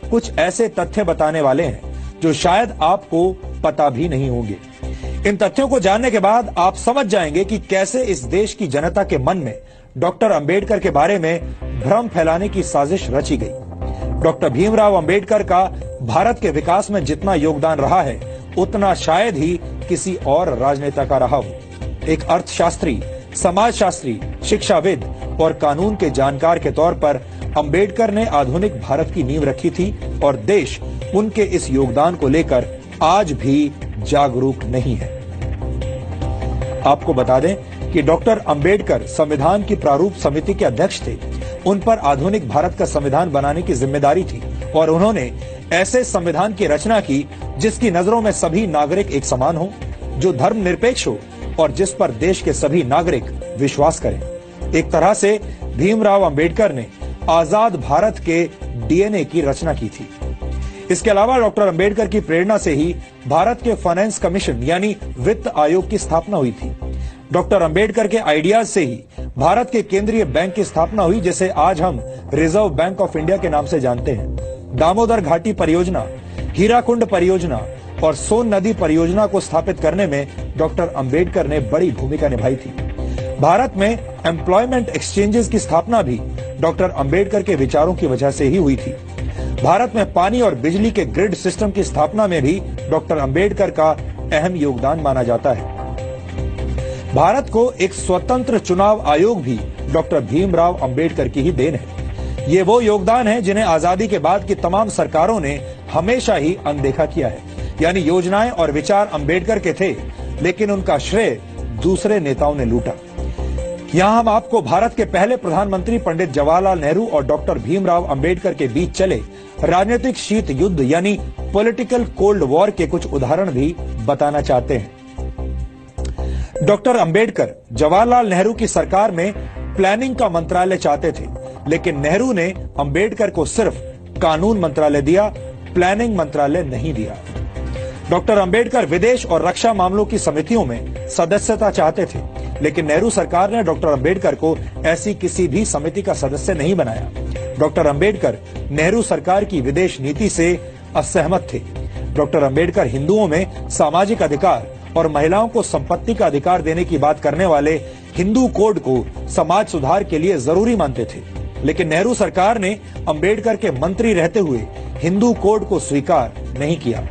कुछ ऐसे तथ्य बताने वाले हैं जो शायद आपको पता भी नहीं होंगे। इन तथ्यों को जानने के बाद आप समझ जाएंगे कि कैसे इस देश की जनता के मन में डॉक्टर अंबेडकर के बारे में भ्रम फैलाने की साजिश रची गई। डॉक्टर भीमराव अंबेडकर का भारत के विकास में जितना योगदान रहा है उतना शायद ही किसी और राजनेता का रहा हो। एक अर्थशास्त्री, समाजशास्त्री, शिक्षाविद और कानून के जानकार के तौर पर अंबेडकर ने आधुनिक भारत की नींव रखी थी और देश उनके इस योगदान को लेकर आज भी जागरूक नहीं है। आपको बता दें कि डॉक्टर अंबेडकर संविधान की प्रारूप समिति के अध्यक्ष थे। उन पर आधुनिक भारत का संविधान बनाने की जिम्मेदारी थी और उन्होंने ऐसे संविधान की रचना की जिसकी नजरों में सभी नागरिक एक समान हो, जो धर्मनिरपेक्ष हो और जिस पर देश के सभी नागरिक विश्वास करें। एक तरह से भीमराव अंबेडकर ने आजाद भारत के डीएनए की रचना की थी। इसके अलावा डॉक्टर अंबेडकर की प्रेरणा से ही भारत के फाइनेंस कमीशन यानी वित्त आयोग की स्थापना हुई थी। डॉक्टर अंबेडकर के आइडियाज से ही भारत के केंद्रीय बैंक की स्थापना हुई, जिसे आज हम रिजर्व बैंक ऑफ इंडिया के नाम से जानते हैं। दामोदर घाटी परियोजना, हीराकुंड परियोजना और सोन नदी परियोजना को स्थापित करने में डॉक्टर अंबेडकर ने बड़ी भूमिका निभाई थी। भारत में एम्प्लॉयमेंट एक्सचेंजेस की स्थापना भी डॉक्टर अंबेडकर के विचारों की वजह से ही हुई थी। भारत में पानी और बिजली के ग्रिड सिस्टम की स्थापना में भी डॉक्टर अंबेडकर का अहम योगदान माना जाता है। भारत को एक स्वतंत्र चुनाव आयोग भी डॉक्टर भीमराव अंबेडकर की ही देन है। ये वो योगदान है जिन्हें आजादी के बाद की तमाम सरकारों ने हमेशा ही अनदेखा किया है। यानी योजनाएं और विचार अंबेडकर के थे, लेकिन उनका श्रेय दूसरे नेताओं ने लूटा। यहाँ हम आपको भारत के पहले प्रधानमंत्री पंडित जवाहरलाल नेहरू और डॉक्टर भीमराव अंबेडकर के बीच चले राजनीतिक शीत युद्ध यानी पॉलिटिकल कोल्ड वॉर के कुछ उदाहरण भी बताना चाहते हैं। डॉक्टर अंबेडकर जवाहरलाल नेहरू की सरकार में प्लानिंग का मंत्रालय चाहते थे, लेकिन नेहरू ने अंबेडकर को सिर्फ कानून मंत्रालय दिया, प्लानिंग मंत्रालय नहीं दिया। डॉक्टर अंबेडकर विदेश और रक्षा मामलों की समितियों में सदस्यता चाहते थे, लेकिन नेहरू सरकार ने डॉक्टर अंबेडकर को ऐसी किसी भी समिति का सदस्य नहीं बनाया। डॉक्टर अंबेडकर नेहरू सरकार की विदेश नीति से असहमत थे। डॉक्टर अंबेडकर हिंदुओं में सामाजिक अधिकार और महिलाओं को संपत्ति का अधिकार देने की बात करने वाले हिंदू कोड को समाज सुधार के लिए जरूरी मानते थे, लेकिन नेहरू सरकार ने अंबेडकर के मंत्री रहते हुए हिंदू कोड को स्वीकार नहीं किया।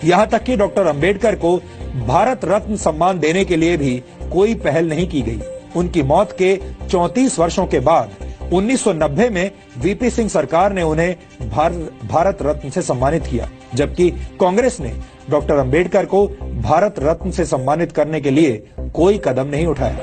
यहाँ तक कि डॉक्टर अंबेडकर को भारत रत्न सम्मान देने के लिए भी कोई पहल नहीं की गई। उनकी मौत के 34 वर्षों के बाद 1990 में वीपी सिंह सरकार ने उन्हें भारत रत्न से सम्मानित किया, जबकि कांग्रेस ने डॉक्टर अंबेडकर को भारत रत्न से सम्मानित करने के लिए कोई कदम नहीं उठाया।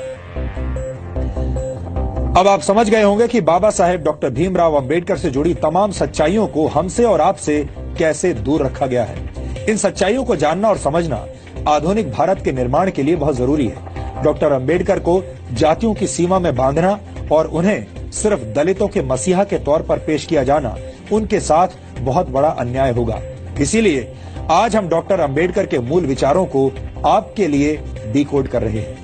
अब आप समझ गए होंगे कि बाबा साहेब डॉक्टर भीमराव अंबेडकर से जुड़ी तमाम सच्चाइयों को हमसे और आपसे कैसे दूर रखा गया है। इन सच्चाइयों को जानना और समझना आधुनिक भारत के निर्माण के लिए बहुत जरूरी है। डॉक्टर अंबेडकर को जातियों की सीमा में बांधना और उन्हें सिर्फ दलितों के मसीहा के तौर पर पेश किया जाना उनके साथ बहुत बड़ा अन्याय होगा। इसीलिए आज हम डॉक्टर अंबेडकर के मूल विचारों को आपके लिए डिकोड कर रहे हैं।